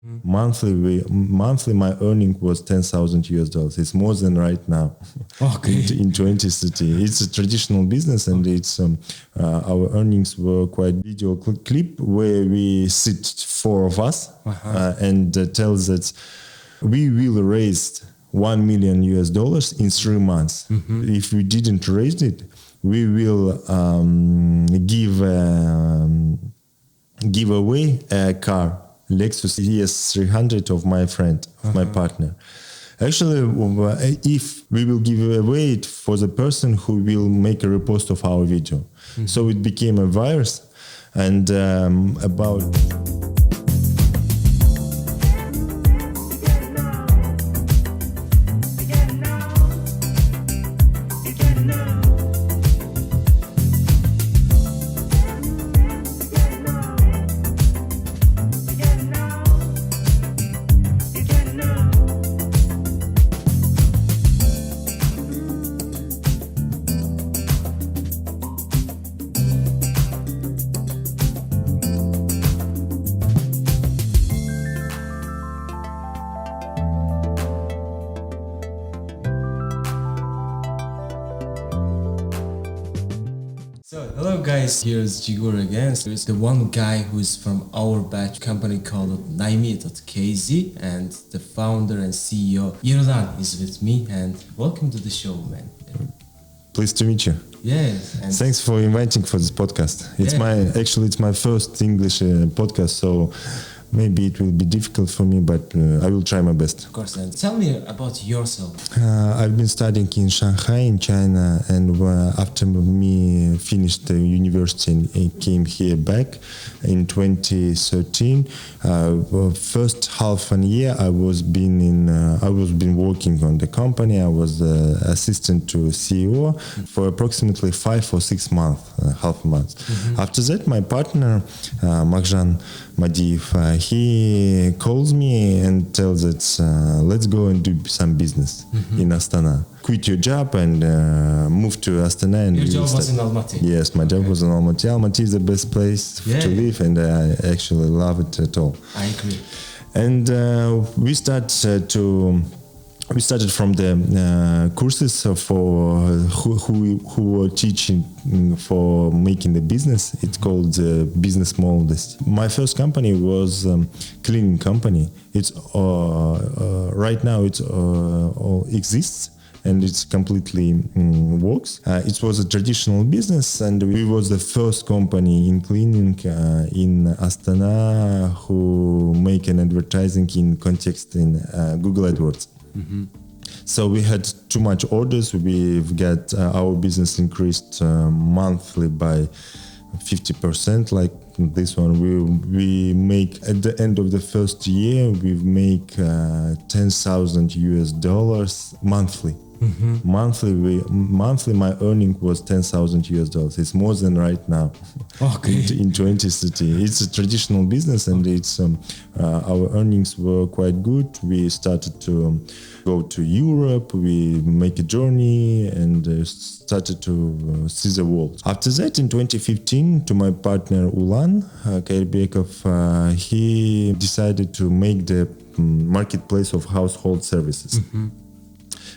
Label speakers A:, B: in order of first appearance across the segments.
A: Monthly, my earning was $10,000. It's more than right now.
B: Okay.
A: in 2030. It's a traditional business, and it's our earnings were quite video clip where we sit four of us and tells that we will raise $1 million in 3 months. If we didn't raise it, we will give away a car, Lexus ES300 of my friend, of my partner. Actually, if we will give away it for the person who will make a repost of our video. So it became a virus, and about...
B: So, hello guys, here's Jiguur again. So it's the one guy who's from our batch company called Naimi.KZ, and the founder and CEO Yerlan is with me, and welcome to the show, man.
A: Pleased to meet you.
B: Yes. And
A: thanks for inviting for this podcast. It's my first English podcast, so maybe it will be difficult for me, but I will try my best.
B: Of course. And tell me about yourself.
A: I've been studying in Shanghai, in China, and after me finished the university and came here back in 2013. First half an year I was been working on the company. I was assistant to CEO for approximately 5 or 6 months, half a month. After that, my partner Makhjan Madiev, he calls me and tells us, let's go and do some business in Astana. Quit your job and move to Astana. And
B: your job was in Almaty?
A: Yes, my job was in Almaty. Almaty is the best place to live, and I actually love it at all.
B: I agree.
A: And we started from the courses for who were teaching for making the business. It's called business models. My first company was cleaning company. It's right now it all exists and it's completely works. It was a traditional business, and we was the first company in cleaning in Astana who make an advertising in context in Google AdWords. So we had too much orders. We've got our business increased monthly by 50%. Like this one, we make at the end of the first year we make $10,000 monthly. Monthly, my earning was $10,000. It's more than right now.
B: Okay.
A: in 2030. It's a traditional business, and it's our earnings were quite good. We started to go to Europe. We make a journey and started to see the world. After that, in 2015, to my partner Ulan Kairbekov, he decided to make the marketplace of household services.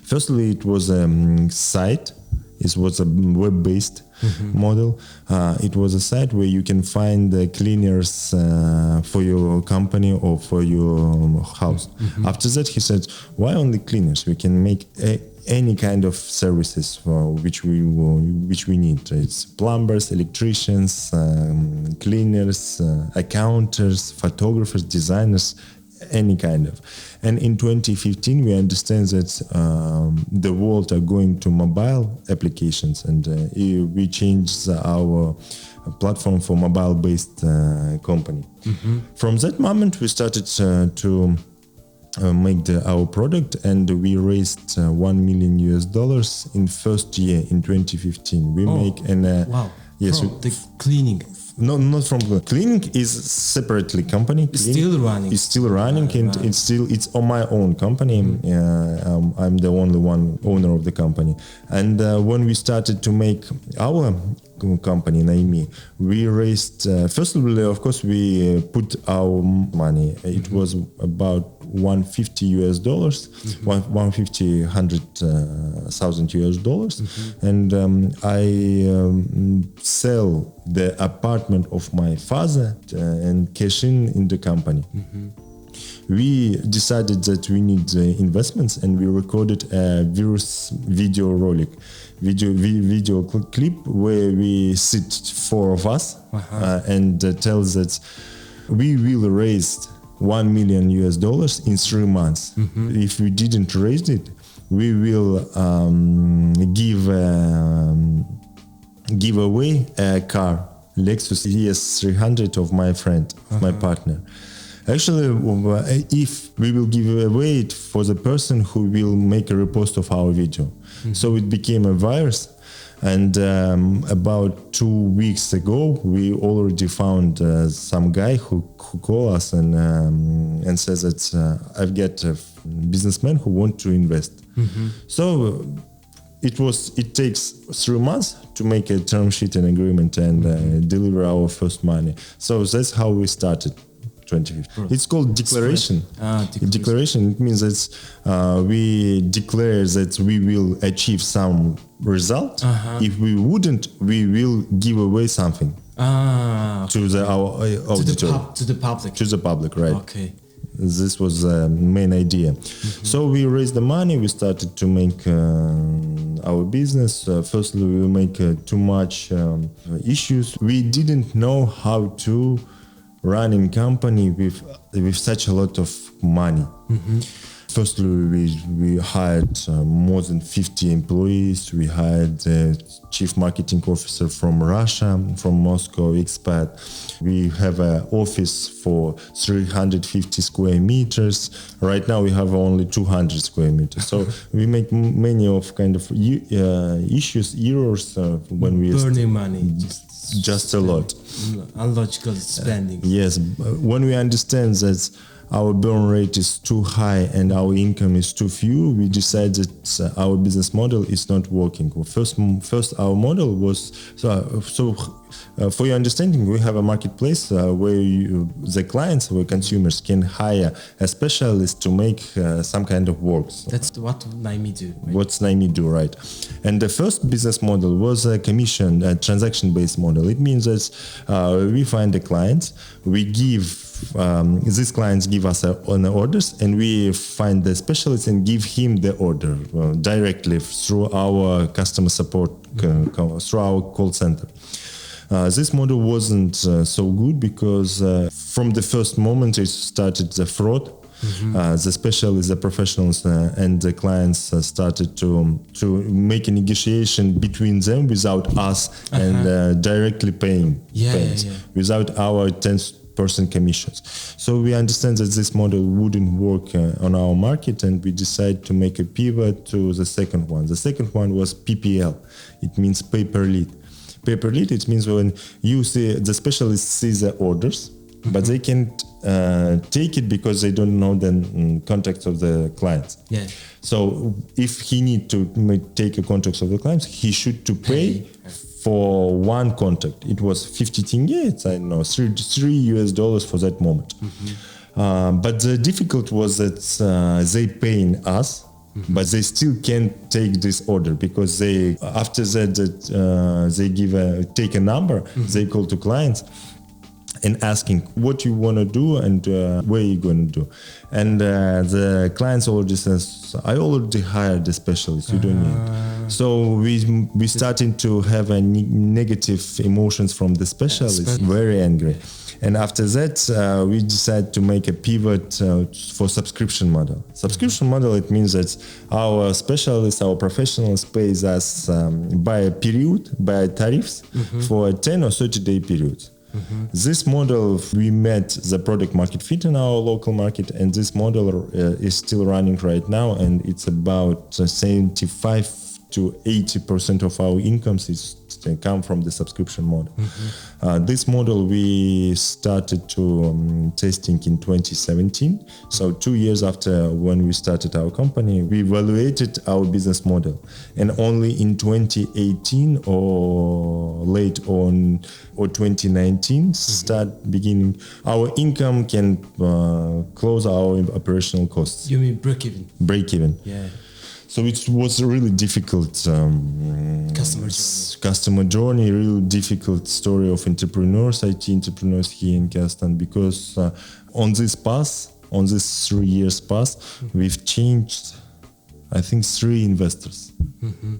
A: Firstly, it was a site. It was a web-based model. It was a site where you can find the cleaners for your company or for your house. After that, he said, why only cleaners? We can make any kind of services which we need. It's plumbers, electricians, cleaners, accountants, photographers, designers, any kind of. And in 2015 we understand that the world are going to mobile applications, and we changed our platform for mobile based company. From that moment we started to make our product, and we raised $1 million in first year in 2015. We make an
B: wow.
A: Yes,
B: from the cleaning.
A: No, not from cleaning. Is separately company.
B: It's still running.
A: It's still running, and it's on my own company. I'm the only one owner of the company. And when we started to make our company Naimi, we raised, first of course, we put our money. It was about $150 $100,000, and I sell the apartment of my father and cash in the company. We decided that we need investments, and we recorded a video clip where we sit, four of us, and tells that we will raise $1 million in 3 months. If we didn't raise it, we will give away a car, Lexus ES300 of my friend, my partner. Actually, if we will give away it for the person who will make a repost of our video. So it became a virus. And about 2 weeks ago, we already found some guy who called us and says that I've got a businessman who want to invest. So it takes 3 months to make a term sheet and agreement and deliver our first money. So that's how we started. 2050. It's called declaration. Declaration. It means that we declare that we will achieve some result. If we wouldn't, we will give away something to the public. To the public, right?
B: Okay.
A: This was the main idea. So we raised the money. We started to make our business. Firstly, we make too much issues. We didn't know how to running company with such a lot of money. Firstly, we hired more than 50 employees. We hired a chief marketing officer from Russia, from Moscow, expat. We have an office for 350 square meters. Right now, we have only 200 square meters. So we make many of kind of errors when we
B: burning money.
A: Just a lot.
B: Unlogical spending.
A: Yes, when we understand that our burn rate is too high and our income is too few, we decide that our business model is not working. First our model was for your understanding, we have a marketplace where the clients, where consumers can hire a specialist to make some kind of works.
B: That's what Naimi do. Right?
A: What's Naimi do, right? And the first business model was a commission, a transaction-based model. It means that we find the clients, we give these clients give us on orders, and we find the specialist and give him the order directly through our customer support, through our call center. This model wasn't so good because from the first moment it started the fraud. The specialists, the professionals, and the clients started to make a negotiation between them without us and directly paying without our 10% commissions. So we understand that this model wouldn't work on our market, and we decided to make a pivot to the second one. The second one was PPL. It means pay per lead. Pay per lead, it means when you see the specialist sees the orders, but they can't take it because they don't know the contacts of the clients.
B: Yeah.
A: So if he need to take a contacts of the clients, he should to pay for one contact. It was 50 tenge, I don't know, $3 for that moment. But the difficult was that they paying us, but they still can't take this order because they after that they take a number, they call to clients and asking what you want to do and where you going to do, and the clients already says, I already hired the specialist, you don't need. So we starting to have a negative emotions from the specialist, very angry. And after that, we decided to make a pivot for subscription model. Subscription model, it means that our specialists, our professionals pays us by a period, by tariffs for a 10 or 30-day period. This model, we met the product market fit in our local market, and this model is still running right now, and it's about 75 to 80% of our incomes is come from the subscription model. This model we started to testing in 2017. So 2 years after when we started our company, we evaluated our business model, and only in 2018 or late on or 2019 start beginning our income can close our operational costs.
B: You mean break even?
A: Break even.
B: Yeah.
A: So it was a really difficult customer journey, really difficult story of entrepreneurs, IT entrepreneurs here in Kazakhstan, because on this 3 years path, we've changed, I think, 3 investors.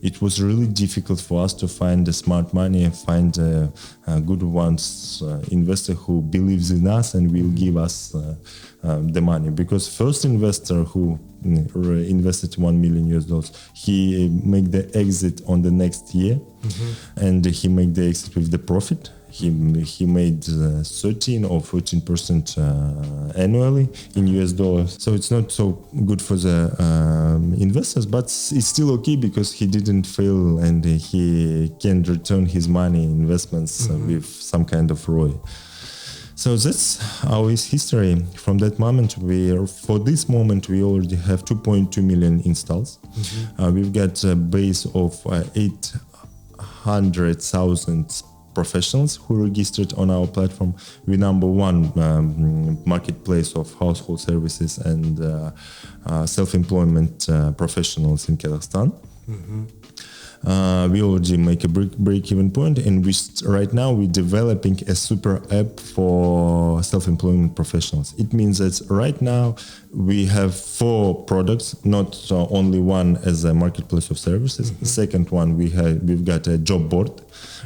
A: It was really difficult for us to find the smart money and find good ones, investor who believes in us and will give us the money. Because first investor who invested $1 million, he made the exit on the next year, and he made the exit with the profit. He made 13 or 14% annually in US dollars. So it's not so good for the investors, but it's still okay because he didn't fail and he can return his money investments with some kind of ROI. So that's our history. From that moment, for this moment, we already have 2.2 million installs. We've got a base of 800,000 professionals who registered on our platform. We're number 1 marketplace of household services and self-employment professionals in Kazakhstan. We already make a break-even point, and right now we're developing a super app for self-employment professionals. It means that right now we have 4 products, not only one as a marketplace of services. The second one, we've got a job board.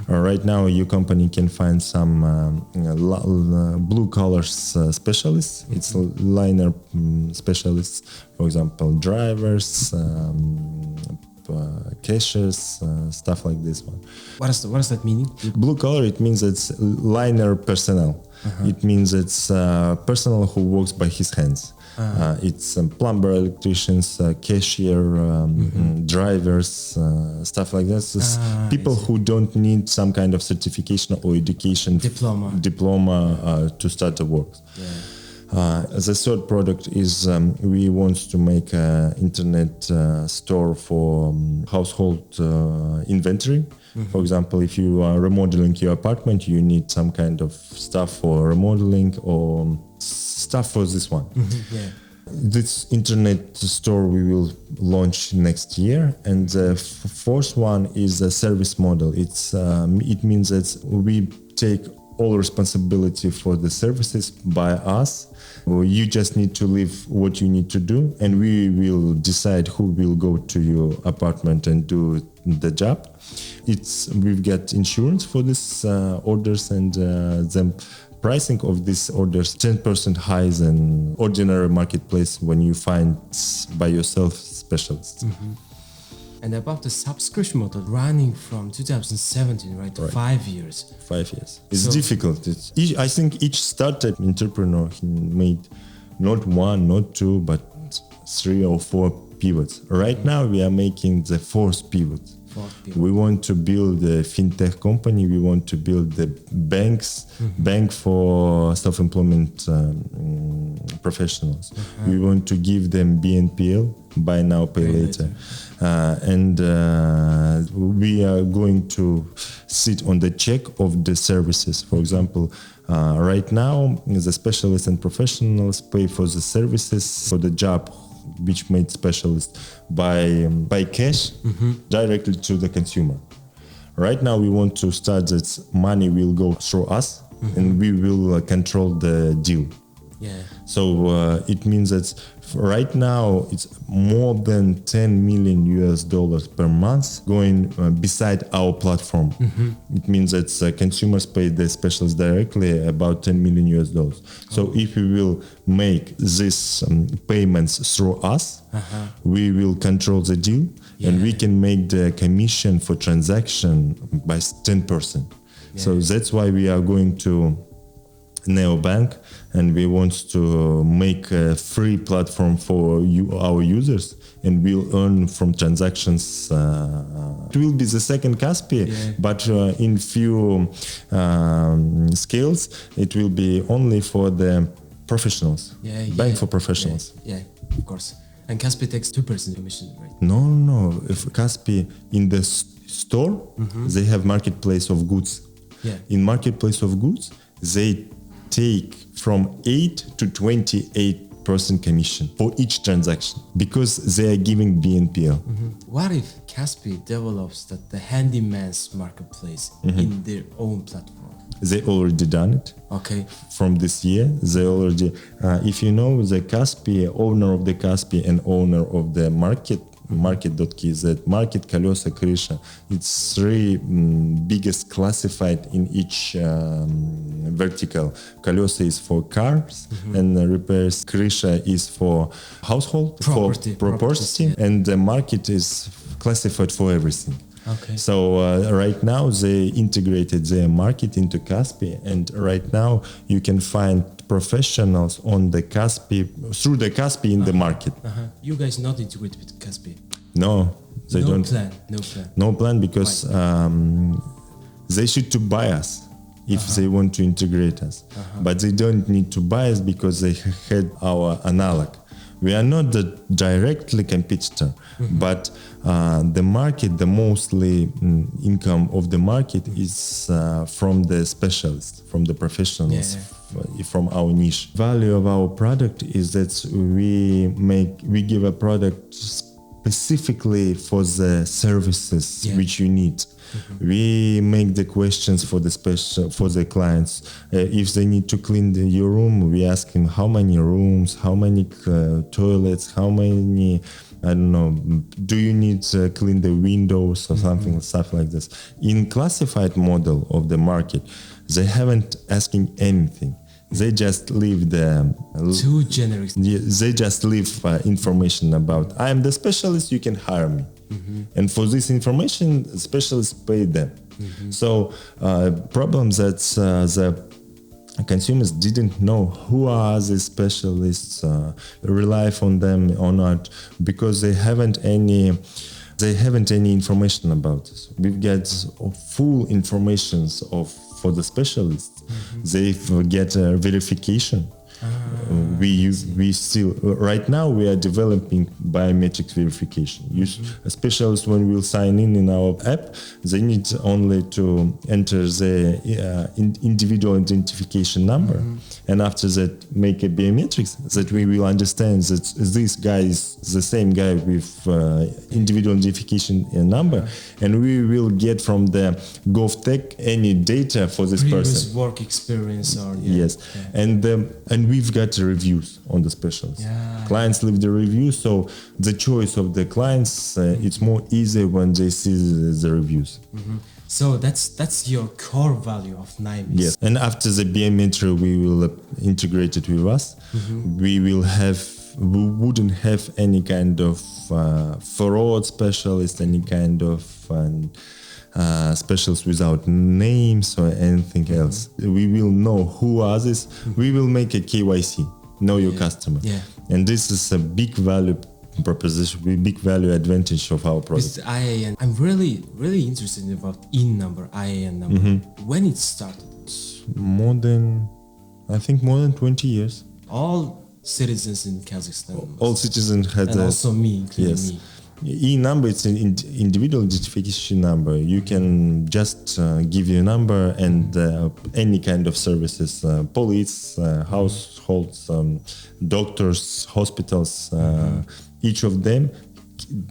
A: Right now your company can find some blue collars specialists. It's liner specialists, for example, drivers, cashiers, stuff like this one.
B: What does that mean?
A: Blue collar, it means it's liner personnel. It means it's personnel who works by his hands. It's plumber, electricians, cashier, drivers, stuff like that. People who don't need some kind of certification or education diploma to start the work. The third product is we want to make an internet store for household inventory. For example, if you are remodeling your apartment, you need some kind of stuff for remodeling or stuff for this one. This internet store we will launch next year, and the fourth one is a service model. It means that we take all responsibility for the services by us. You just need to leave what you need to do, and we will decide who will go to your apartment and do the job. We've got insurance for these orders, and the pricing of these orders 10% higher than ordinary marketplace when you find by yourself specialists.
B: And about the subscription model running from 2017, right? 5 years.
A: 5 years. It's difficult. I think each startup entrepreneur made not 1, not 2, but 3 or 4 pivots. Right now we are making the 4th pivot. We want to build a fintech company. We want to build the bank for self-employment professionals. We want to give them BNPL, buy now, pay later. And we are going to sit on the check of the services. For example, right now, the specialists and professionals pay for the services for the job which made specialist by cash directly to the consumer. Right now we want to start that money will go through us and we will control the deal. So it means that right now it's more than $10 million per month going beside our platform. It means that consumers pay the specialists directly about $10 million. So if we will make these payments through us, we will control the deal and we can make the commission for transaction by 10%. So that's why we are going to neobank, and we want to make a free platform for our users, and we'll earn from transactions. It will be the second Kaspi, but in few scales, it will be only for the professionals. Bank for professionals.
B: Yeah, of course. And Kaspi takes 2% commission, right?
A: No. If Kaspi in the store, they have marketplace of goods.
B: Yeah.
A: In marketplace of goods, they take from 8 to 28% commission for each transaction because they are giving BNPL.
B: What if Kaspi develops the handyman's marketplace in their own platform?
A: They already done it.
B: Okay.
A: From this year, they already. If you know the Kaspi, owner of the Kaspi and owner of the market.KZ, market, колеса, крыша. It's three biggest classified in each vertical. Колеса is for cars and repairs. Крыша is for household,
B: property,
A: for property, and the market is classified for everything.
B: Okay.
A: So right now they integrated their market into Kaspi, and right now you can find professionals on the Kaspi through the Kaspi in the market.
B: You guys not integrated with Kaspi?
A: No, they don't. No plan because they should to buy us if they want to integrate us, but they don't need to buy us because they had our analog. We are not the directly competitor, but the market, the mostly income of the market is from the specialists, from the professionals, from our niche. Value of our product is that we give a product specifically for the services which you need. We make the questions for the clients. If they need to clean your room, we ask him how many rooms, how many toilets, how many, I don't know, do you need to clean the windows or stuff like this. In classified model of the market, they haven't asking anything. They just leave
B: too generic.
A: They just leave information about I am the specialist, you can hire me. And for this information, specialists pay them. So problem that the consumers didn't know who are the specialists, rely on them or not, because they haven't any information about this. We've got full information for the specialists. They get verification. We still right now we are developing biometric verification. A specialist when we'll sign in our app, they need only to enter the individual identification number, and after that make a biometrics that we will understand that this guy is the same guy with individual identification number, and we will get from the GovTech any data for this person.
B: Work experience or
A: and we've got reviews on the specialists. Clients leave the reviews, so the choice of the clients it's more easy when they see the reviews.
B: So that's your core value of Naimi.
A: Yes, and after the biometric we will integrate it with us. We wouldn't have any kind of fraud specialist, any kind of specialists without names or anything else. We will know who are this. We will make a KYC, know your customer. And this is a big value proposition, big value advantage of our product.
B: With IAN, I'm really interested about number, IAN number. When it started?
A: More than 20 years.
B: All citizens in Kazakhstan.
A: All citizens had
B: and also me, including me.
A: Number, it's an individual identification number. You can just give your number and any kind of services, police, households, doctors, hospitals, each of them,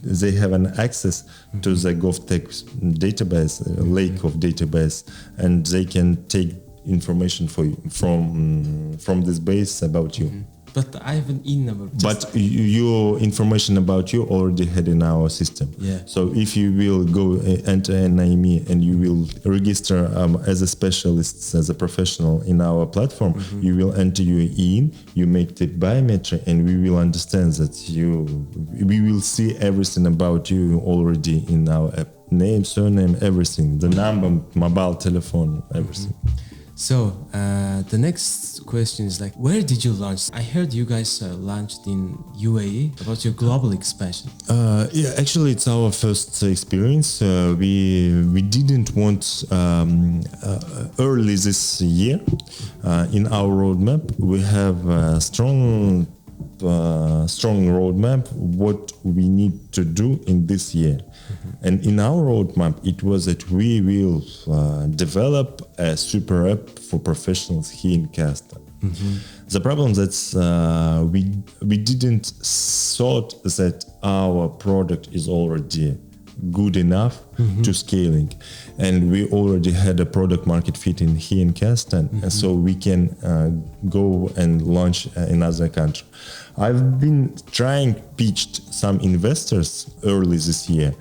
A: they have an access to the GovTech database, lake of database, and they can take information for you from this base about you.
B: But I have an number.
A: But your information about you already had in our system. So if you will go enter Naimi and you will register as a specialist, as a professional in our platform, you will enter your you make the biometric, and we will understand that we will see everything about you already in our app. Name, surname, everything. The number, mobile telephone, everything.
B: So the next question is like, where did you launch? I heard you guys launched in UAE. About your global expansion.
A: Yeah, actually, it's our first experience. We didn't want early this year in our roadmap. We have a strong roadmap what we need to do in this year. And in our roadmap, it was that we will develop a super app for professionals here in Kazakhstan. The problem that's we didn't thought that our product is already good enough to scaling, and we already had a product market fit in here in Kazakhstan, and so we can go and launch in other country. I've been pitched some investors early this year,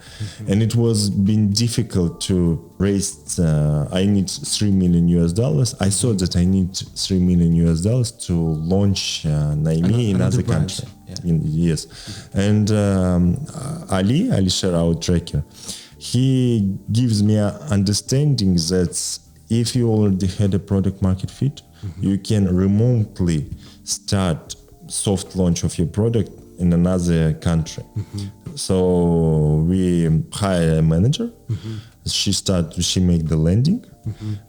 A: and it was been difficult to raise. I need $3 million. I thought that I need $3 million to launch Naimi in other country. Yeah. Yes, and Ali Sher, our tracker, he gives me an understanding that if you already had a product market fit, you can remotely start soft launch of your product in another country. So we hire a manager. She make the landing,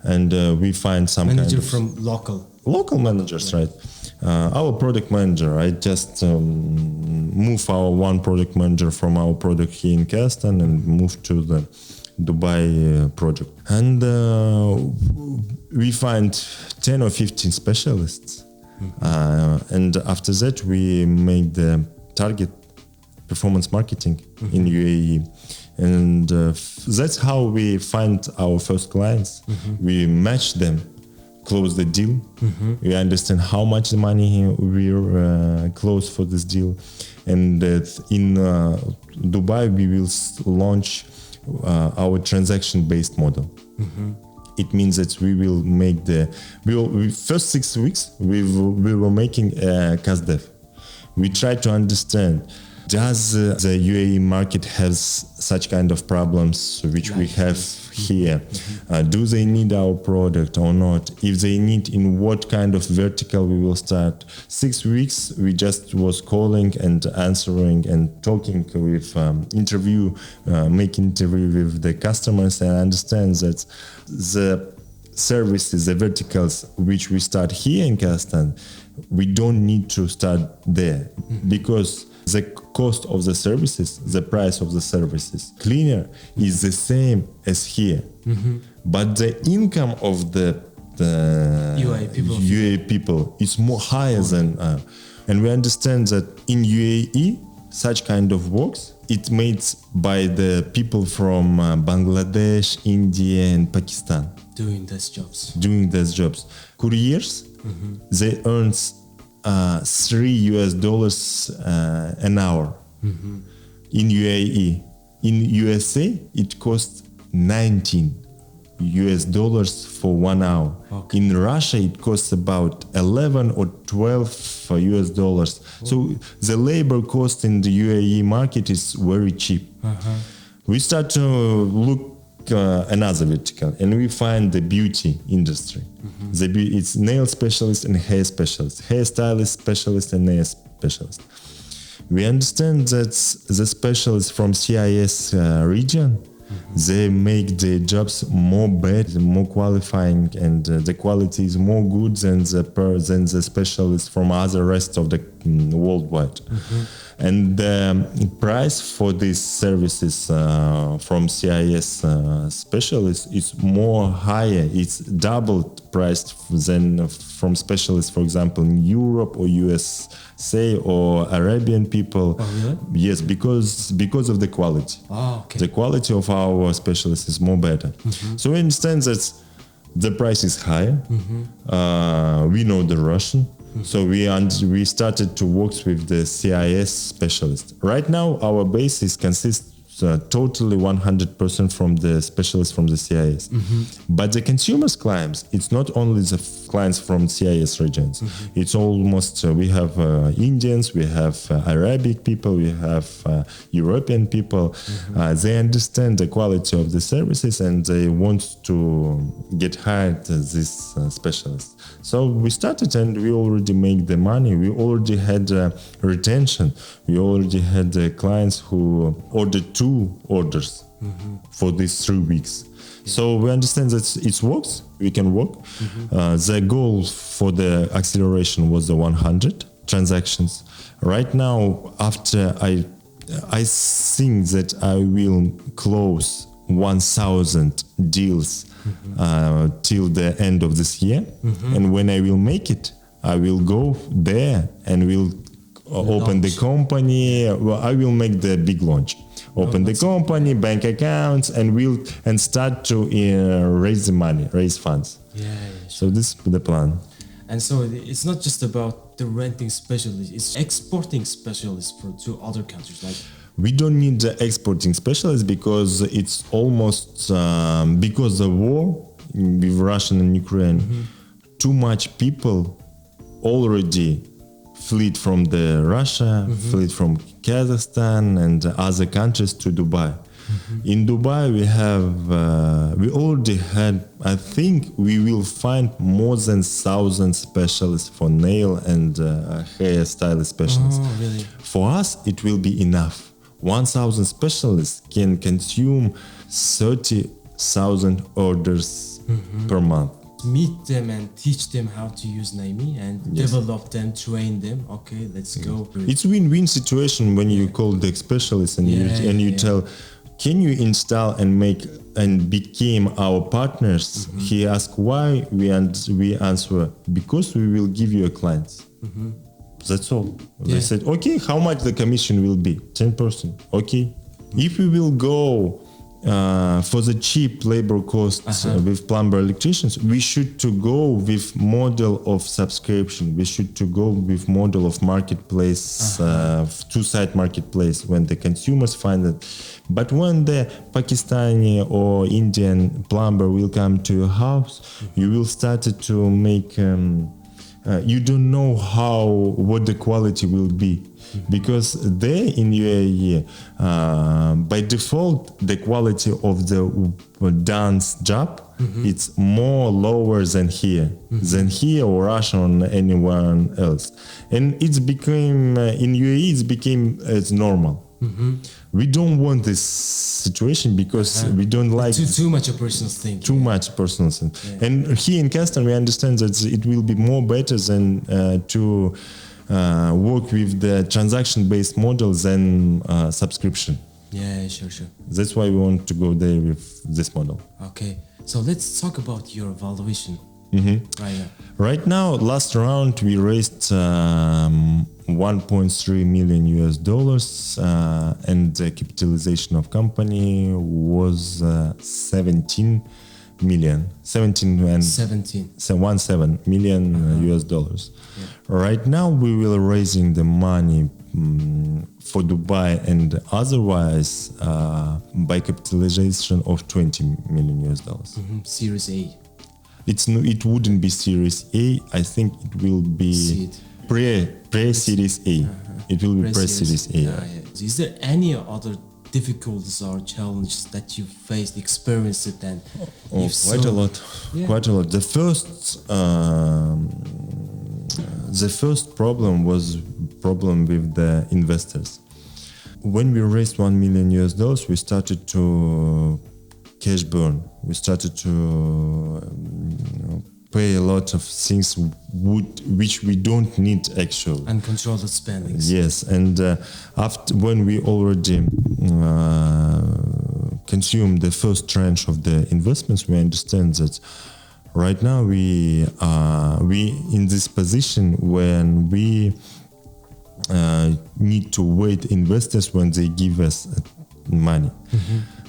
A: and we find some
B: manager
A: kind of
B: from local
A: managers, right? Our product manager. I just move our one product manager from our product here in Kazakhstan and move to the Dubai project, and we find 10 or 15 specialists. And after that, we make the target performance marketing in UAE. And that's how we find our first clients. We match them, close the deal. We understand how much money we're close for this deal. And in Dubai, we will launch our transaction-based model. It means that we will make first 6 weeks we were making a CASDEV. We try to understand, does the UAE market has such kind of problems which we have here? Do they need our product or not? If they need, in what kind of vertical we will start? 6 weeks we just was calling and answering and talking with making interview with the customers, and understand that the services, the verticals which we start here in Kazakhstan, we don't need to start there, because the cost of the services, the price of the services, cleaner is the same as here. But the income of the UAE people is more higher than, and we understand that in UAE, such kind of works, it made by the people from Bangladesh, India and Pakistan.
B: Doing those jobs.
A: Couriers, they earn $3 an hour in UAE. In USA, it costs $19 for 1 hour. Okay. In Russia, it costs about $11 or $12. So the labor cost in the UAE market is very cheap. We start to look another vertical, and we find the beauty industry. It's nail specialist and hair specialist, hairstylist specialist and nail specialist. We understand that the specialists from CIS region, they make their jobs more better, more qualifying, and the quality is more good than the specialists from other rest of the worldwide. And the price for these services from CIS specialists is more higher. It's doubled priced than from specialists, for example, in Europe or USA or Arabian people.
B: Oh, really?
A: Yes, because of the quality.
B: Oh, okay.
A: The quality of our specialists is more better. So we understand that the price is higher. We know the Russian. So we started to work with the CIS specialist. Right now, our base consists totally 100% from the specialists from the CIS. But the consumers clients, it's not only the clients from CIS regions. It's almost, we have Indians, we have Arabic people, we have European people. They understand the quality of the services and they want to get hired as these specialists. So we started and we already made the money. We already had retention. We already had clients who ordered 2 orders for these 3 weeks. So we understand that it works. We can work. The goal for the acceleration was the 100 transactions. Right now, after I think that I will close 1,000 deals till the end of this year. And when I will make it, I will go there and will open the company. Well, I will make the big launch. Open the company, bank accounts, and start to raise the money, raise funds. So this is the plan.
B: And so it's not just about the renting specialist; it's exporting specialists to other countries. Like
A: we don't need the exporting specialists because it's almost because the war with Russia and Ukraine, too much people already fled from the Russia, fled from Kazakhstan and other countries to Dubai. In Dubai, we already had, I think we will find more than 1,000 specialists for nail and hairstyle specialists.
B: Oh, really?
A: For us, it will be enough. 1,000 specialists can consume 30,000 orders per month.
B: Meet them and teach them how to use Naimi and develop them, train them. Okay, let's go.
A: It's win-win situation when you call the specialist and you tell, can you install and make and became our partners? He asked why, we answer, because we will give you a client. That's all. They said, okay, how much the commission will be? 10%. Okay. If we will go for the cheap labor costs with plumber electricians, we should to go with model of subscription. We should to go with model of marketplace, two-side marketplace when the consumers find it. But when the Pakistani or Indian plumber will come to your house, you will start to make. You don't know what the quality will be. Because there in UAE, by default, the quality of the dance job it's more lower than here, or Russia or anyone else, and it's became in UAE it's normal. We don't want this situation because we don't like
B: too much a personal thing.
A: Too much personal thing, and here in Kazakhstan we understand that it will be more better than to. Work with the transaction-based model than subscription.
B: Yeah, sure.
A: That's why we want to go there with this model.
B: Okay, so let's talk about your valuation right now.
A: Right now, last round we raised $1.3 million and the capitalization of company was 17 million US dollars. Right now we will raising the money for Dubai and otherwise by capitalization of 20 million US dollars.
B: Series A.
A: It wouldn't be Series A. I think it will be pre-Series A. It will be pre-Series A.
B: Is there any other difficulties or challenges that you faced, experienced it, and
A: quite a lot. The first problem was with the investors. When we raised $1 million US, we started to cash burn. We started to pay a lot of things which we don't need actually.
B: Uncontrolled spending.
A: Yes, and after when we already consumed the first tranche of the investments, we understand that right now we in this position when we need to wait investors when they give us money.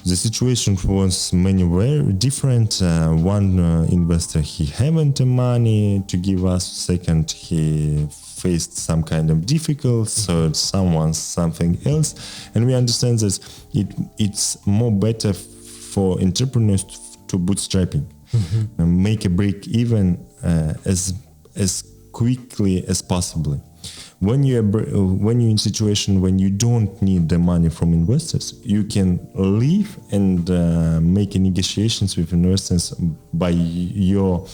A: The situation was very different. One investor, he haven't the money to give us. Second, he faced some kind of difficulties or someone something else, and we understand that it's more better for entrepreneurs to bootstrapping, and make a break even as quickly as possible. When you're in a situation when you don't need the money from investors, you can leave and make negotiations with investors by your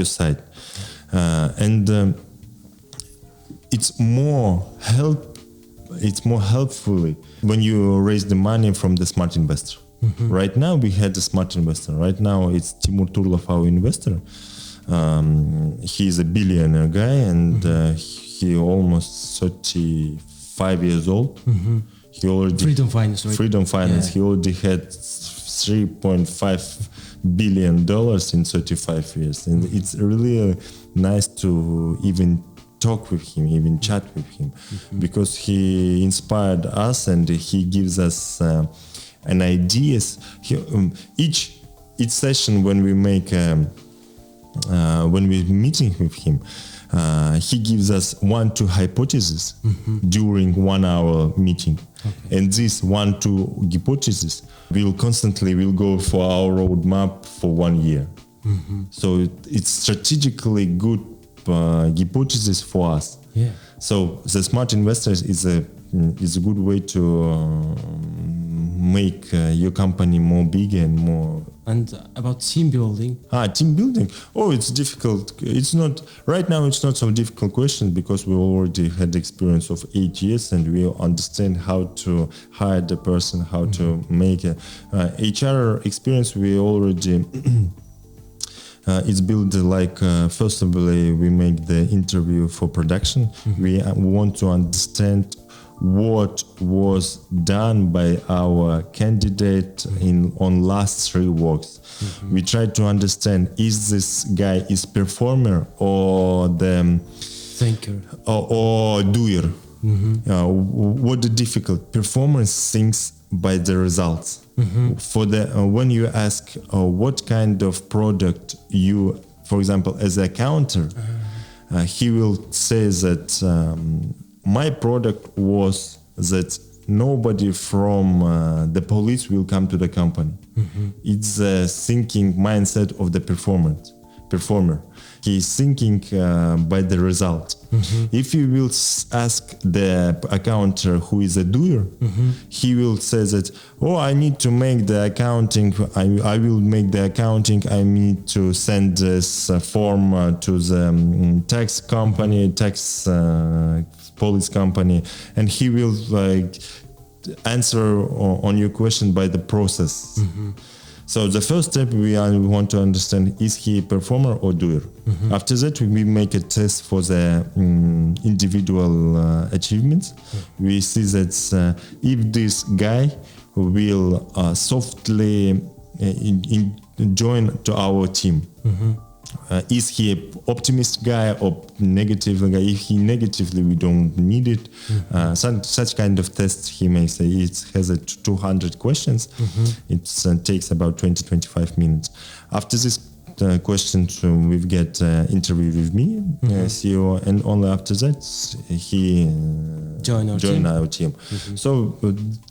A: side, and it's more helpful when you raise the money from the smart investor. Right now we had a smart investor. Right now it's Timur Turlov, our investor. He's a billionaire guy, and he almost 35 years old. He already
B: Freedom Finance, right?
A: Freedom Finance. Yeah. He already had $3.5 billion in 35 years, and it's really nice to even talk with him, even chat with him, because he inspired us and he gives us an ideas. Each session when we make when we're meeting with him, he gives us 1-2 hypotheses during 1 hour meeting. And this 1-2 hypotheses will go for our roadmap for 1 year. So it's strategically good hypothesis for us.
B: Yeah.
A: So the smart investors is a good way to make your company more big and more.
B: And about team building?
A: Team building. Oh, it's difficult. It's not right now. It's not so difficult question because we already had the experience of 8 years and we understand how to hire the person, how to make a HR experience. We already. It's built like first of all, we make the interview for production. We want to understand what was done by our candidate on last 3 works. We try to understand, is this guy is performer or the
B: thinker
A: or doer? What the difficult performance thinks by the results. For the when you ask what kind of product you, for example, as an accountant, he will say that my product was that nobody from the police will come to the company. It's a thinking mindset of the performer. He's thinking by the result. If you will ask the accountant who is a doer, he will say that, oh, I need to make the accounting, I will make the accounting, I need to send this form to the tax company, police company, and he will answer on your question by the process. So the first step we want to understand, is he a performer or doer? After that, we make a test for the individual achievements. We see that if this guy will softly join to our team, is he an optimist guy or negative guy? If he negatively, we don't need it. Such kind of tests he may say. It has 200 questions. It takes about 20-25 minutes. After this questions, we get interview with me, CEO, and only after that he join our team. So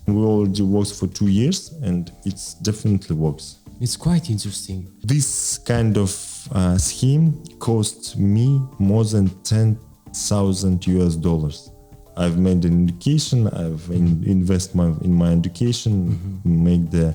A: we already works for 2 years, and it definitely works.
B: It's quite interesting.
A: This kind of scheme cost me more than $10,000. I've made an education. I've invested in my education. Make the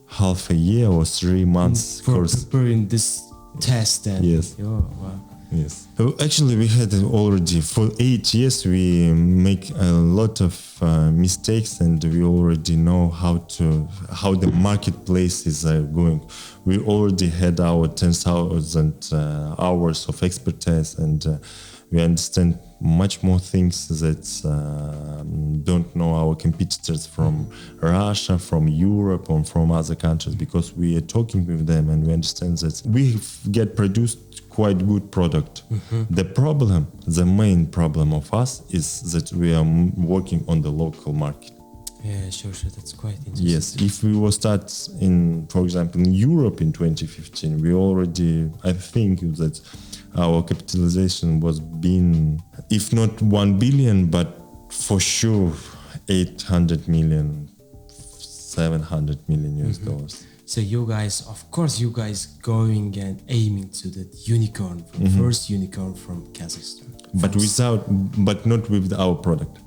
A: half a year or 3 months
B: for
A: course.
B: Preparing this test. And
A: yes.
B: Oh, wow.
A: Yes. Actually, we had already for 8 years. We make a lot of mistakes, and we already know how the marketplace is going. We already had our 10,000 hours of expertise, and we understand much more things that don't know our competitors from Russia, from Europe, or from other countries, because we are talking with them and we understand that we get produced quite good product. The main problem of us is that we are working on the local market.
B: Yeah, sure. That's quite interesting.
A: Yes, if we will start in, for example, in Europe in 2015, we already, I think that our capitalization was been, if not 1 billion, but for sure 800 million, 700 million US dollars.
B: So you guys, of course, you guys going and aiming to that unicorn, first unicorn from Kazakhstan.
A: But not with our product.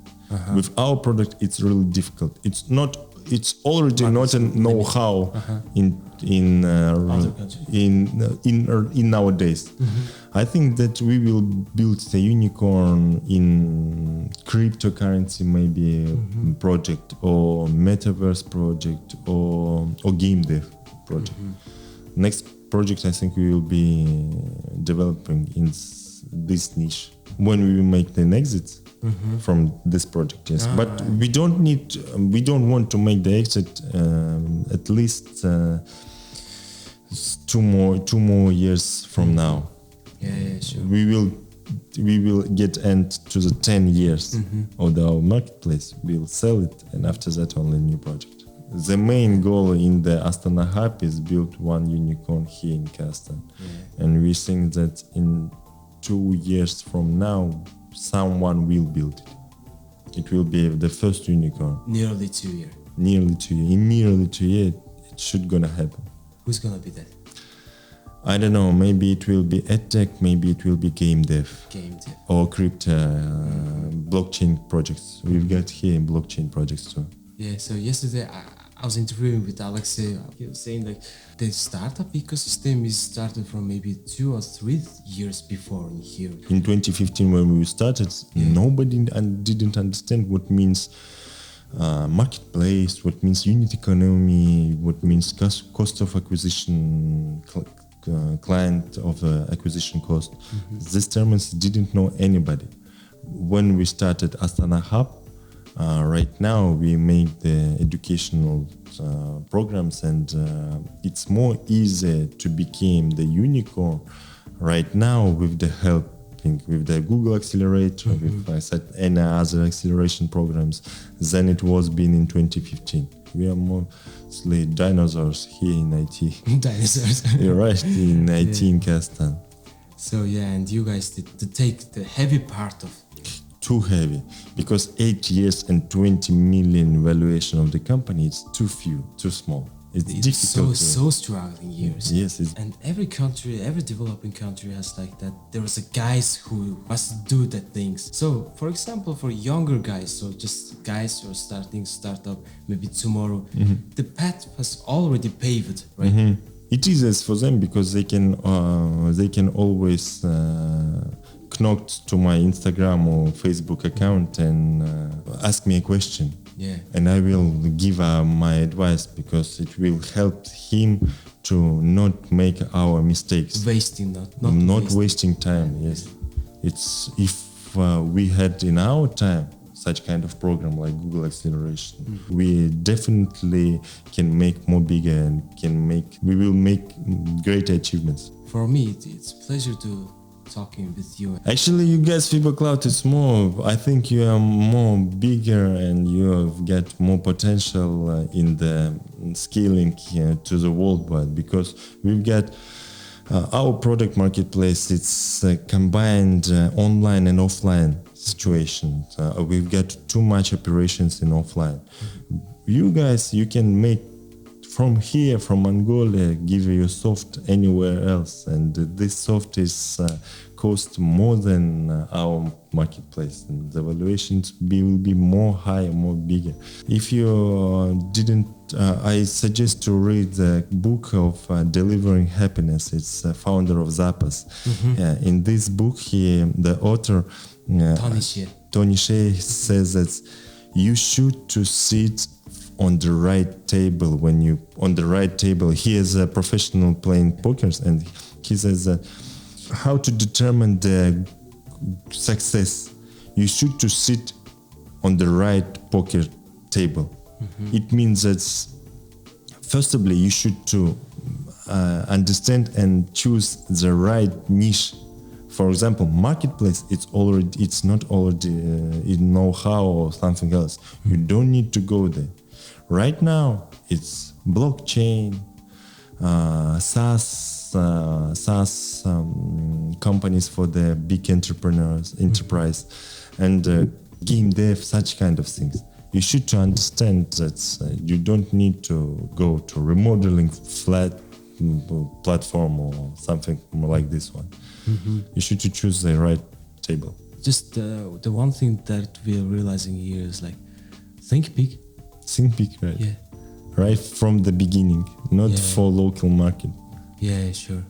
A: With our product, it's really difficult. It's already not a know-how in nowadays. I think that we will build the unicorn in cryptocurrency, maybe project, or metaverse project, or game dev project. Next project, I think we will be developing in this niche when we make the exit from this project. Yes, but we don't want to make the exit at least 2 more years from now.
B: Yeah, sure.
A: We will get end to the 10 years of our marketplace. We'll sell it, and after that only new project. The main goal in the Astana Hub is build one unicorn here in Kazakhstan, and we think that in 2 years from now, someone will build it. It will be the first unicorn.
B: Nearly 2 years.
A: Nearly 2 years. In nearly 2 years, it should gonna happen.
B: Who's gonna be that?
A: I don't know. Maybe it will be edtech. Maybe it will be game dev.
B: Game dev.
A: Or crypto, blockchain projects. We've got here blockchain projects too.
B: Yeah. So yesterday I was interviewing with Alexei. He was saying like the startup ecosystem is started from maybe 2 or 3 years before in here.
A: In 2015, when we started, nobody didn't understand what means marketplace, what means unit economy, what means cost of acquisition, client of acquisition cost. These terms didn't know anybody. When we started Astana Hub, right now we make the educational programs, and it's more easy to become the unicorn right now with the help with the Google Accelerator, with I said any other acceleration programs than it was been in 2015. We are mostly dinosaurs here in IT.
B: Dinosaurs.
A: You're right, in IT in Kazakhstan.
B: So yeah, and you guys did to take the heavy part of.
A: Too heavy, because 8 years and 20 million valuation of the company, it's too few, too small. It's difficult.
B: So struggling years.
A: Yes.
B: And every country, every developing country has like that. There is a guys who must do that things. So for example, for younger guys, so just guys who are starting startup maybe tomorrow, the path was already paved, right?
A: It is as for them because they can always knock to my Instagram or Facebook account and ask me a question.
B: Yeah.
A: And I will give my advice, because it will help him to not make our mistakes. Not wasting time. Yes. It's if we had in our time such kind of program like Google Acceleration, we definitely can make more bigger and we will make great achievements.
B: For me, it's a pleasure to talking with you.
A: Actually, you guys, Fiber Cloud is more, I think you are more bigger and you have got more potential in the scaling to the worldwide, because we've got our product marketplace. It's combined online and offline situation. We've got too much operations in offline. You guys, you can make from here, from Angola, give your soft anywhere else, and this soft is cost more than our marketplace, and the valuations will be more high, more bigger. If you didn't, I suggest to read the book of Delivering Happiness. It's the founder of Zappos. In this book, the author Tony Hsieh says that you should to sit on the right table. When you on the right table, he is a professional playing poker, and he says that how to determine the success, you should to sit on the right poker table. It means that firstly you should to understand and choose the right niche For example, marketplace, it's not already in know-how or something else. You don't need to go there. Right now, it's blockchain, SaaS companies for the big enterprise, and game dev, such kind of things. You should understand that you don't need to go to remodeling flat platform or something more like this one. You should choose the right table.
B: Just the one thing that we are realizing here is like, think big.
A: Think big, right?
B: Yeah.
A: Right from the beginning, not for local market.
B: Yeah, sure.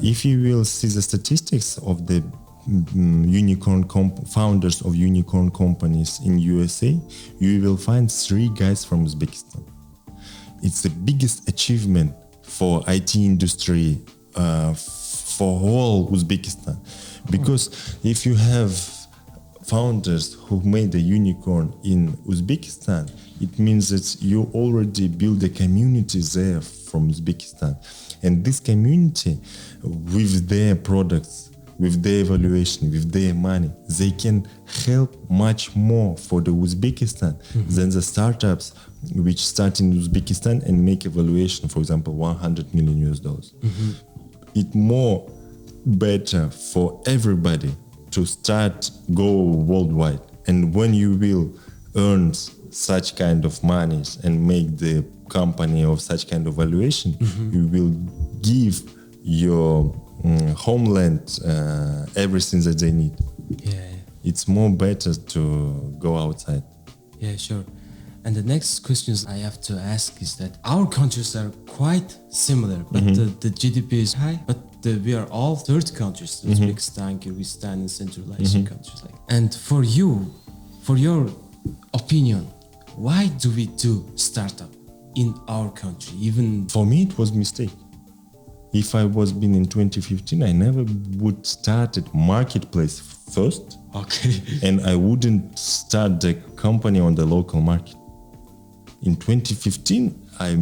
A: If you will see the statistics of the founders of unicorn companies in USA, you will find 3 guys from Uzbekistan. It's the biggest achievement for IT industry for whole Uzbekistan, because if you have founders who made a unicorn in Uzbekistan, it means that you already build a community there from Uzbekistan, and this community, with their products, with their evaluation, with their money, they can help much more for the Uzbekistan than the startups which start in Uzbekistan and make evaluation, for example, $100 million. It's more better for everybody to start go worldwide. And when you will earn such kind of monies and make the company of such kind of valuation, you will give your homeland everything that they need. It's more better to go outside.
B: Yeah, sure. And the next questions I have to ask is that our countries are quite similar, but the GDP is high, but we are all third countries, Uzbekistan, Kyrgyzstan, and Central Asian countries. And for you, for your opinion, why do we do startup in our country? Even
A: for me, it was mistake. If I was been in 2015, I never would started marketplace first.
B: Okay.
A: And I wouldn't start the company on the local market. In 2015, I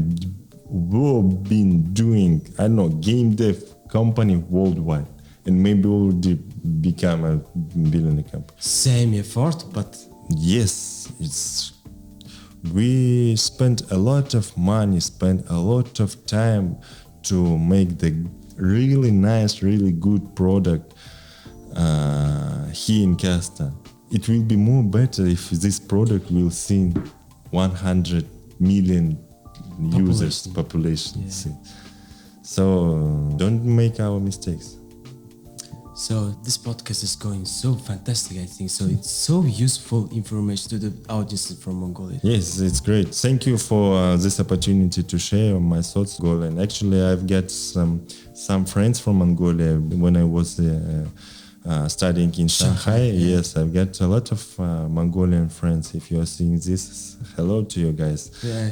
A: would been doing, I don't know, game dev company worldwide, and maybe already become a billionaire company.
B: Same effort, but
A: yes, we spent a lot of money, spent a lot of time to make the really nice, really good product here in Kazakhstan. It will be more better if this product will see 100 million users population. See. So don't make our mistakes.
B: So this podcast is going so fantastic, I think. So it's so useful information to the audience from Mongolia.
A: Yes, it's great. Thank you for this opportunity to share my thoughts, Golan. Actually, I've got some friends from Mongolia when I was studying in Shanghai. Yes, I've got a lot of Mongolian friends. If you are seeing this, hello to you guys.
B: Yeah,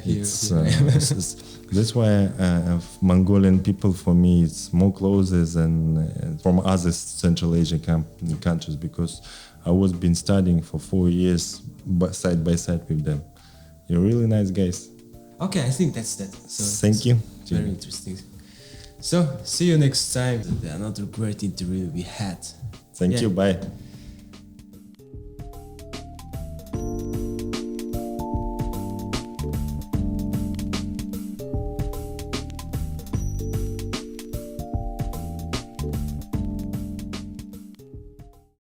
A: that's why Mongolian people for me it's more closer than from other Central Asian countries, because I was been studying for 4 years side by side with them. You're really nice guys.
B: Okay, I think that's that. So
A: thank you.
B: Very interesting. So see you next time. Another great interview we had.
A: Thank you. Bye.